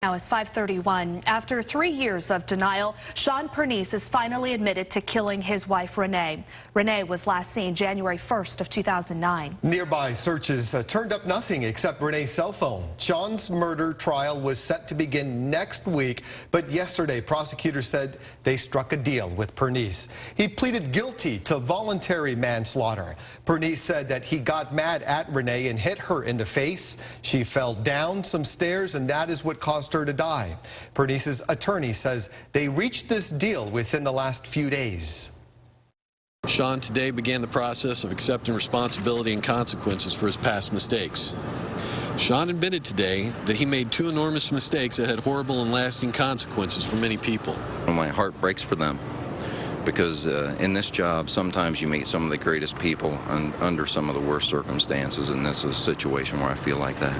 Now it's 5:31. After 3 years of denial, Shon Pernice is finally admitted to killing his wife, Renee. Renee was last seen January 1st of 2009. Nearby searches turned up nothing except Renee's cell phone. Shon's murder trial was set to begin next week, but yesterday prosecutors said they struck a deal with Pernice. He pleaded guilty to voluntary manslaughter. Pernice said that he got mad at Renee and hit her in the face. She fell down some stairs, and that is what caused her to die. Pernice's attorney says they reached this deal within the last few days. Shon today began the process of accepting responsibility and consequences for his past mistakes. Shon admitted today that he made two enormous mistakes that had horrible and lasting consequences for many people. My heart breaks for them because in this job sometimes you meet some of the greatest people under some of the worst circumstances, and this is a situation where I feel like that.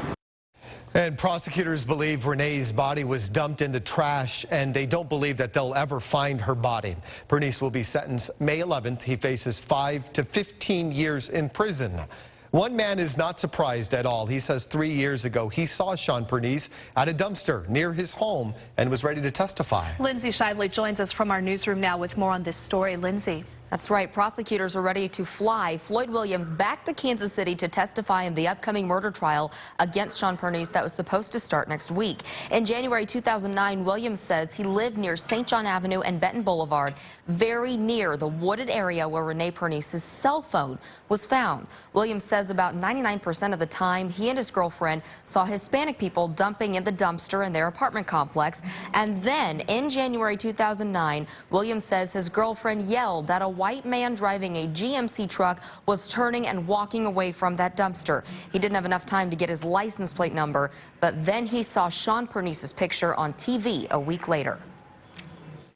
And prosecutors believe Renee's body was dumped in the trash, and they don't believe that they'll ever find her body. Pernice will be sentenced May 11th. He faces 5 to 15 years in prison. One man is not surprised at all. He says 3 years ago he saw Shon Pernice at a dumpster near his home and was ready to testify. Lindsay Shively joins us from our newsroom now with more on this story. Lindsay. That's right. Prosecutors are ready to fly Floyd Williams back to Kansas City to testify in the upcoming murder trial against Shon Pernice that was supposed to start next week. In January 2009, Williams says he lived near St. John Avenue and Benton Boulevard, very near the wooded area where Renee Pernice's cell phone was found. Williams says about 99% of the time he and his girlfriend saw Hispanic people dumping in the dumpster in their apartment complex. And then in January 2009, Williams says his girlfriend yelled that a white man driving a GMC truck was turning and walking away from that dumpster. He didn't have enough time to get his license plate number, but then he saw Shon Pernice's picture on TV a week later.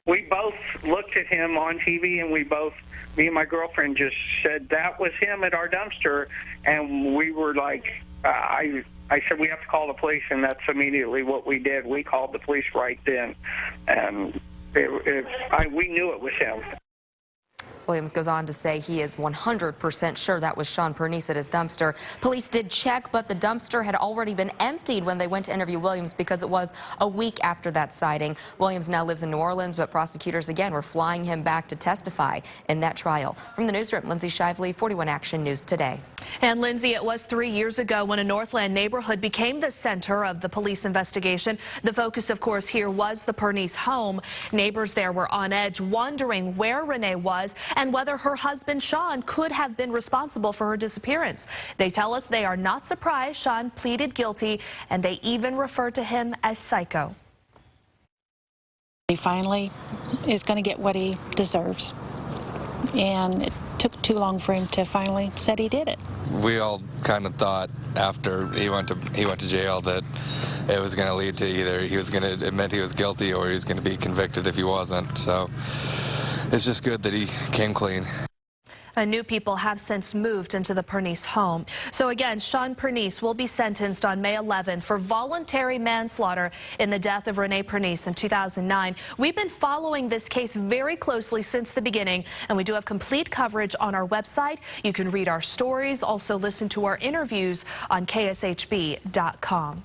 We both looked at him on TV, and me and my girlfriend just said that was him at our dumpster, and we were like, I said we have to call the police, and that's immediately what we did. We called the police right then, and we knew it was him. Williams goes on to say he is 100% sure that was Shon Pernice at his dumpster. Police did check, but the dumpster had already been emptied when they went to interview Williams because it was a week after that sighting. Williams now lives in New Orleans, but prosecutors again were flying him back to testify in that trial. From the newsroom, Lindsay Shively, 41 Action News Today. And Lindsay, it was 3 years ago when a Northland neighborhood became the center of the police investigation. The focus, of course, here was the Pernice home. Neighbors there were on edge, wondering where Renee was and whether her husband, Shon, could have been responsible for her disappearance. They tell us they are not surprised Shon pleaded guilty, and they even refer to him as psycho. He finally is going to get what he deserves, and it took too long for him to finally said he did it. We all kind of thought after he went to jail that it was going to lead to either he was going to admit he was guilty or he was going to be convicted if he wasn't. So it's just good that he came clean. New people have since moved into the Pernice home. So again, Shon Pernice will be sentenced on May 11th for voluntary manslaughter in the death of Renee Pernice in 2009. We've been following this case very closely since the beginning, and we do have complete coverage on our website. You can read our stories, also listen to our interviews on kshb.com.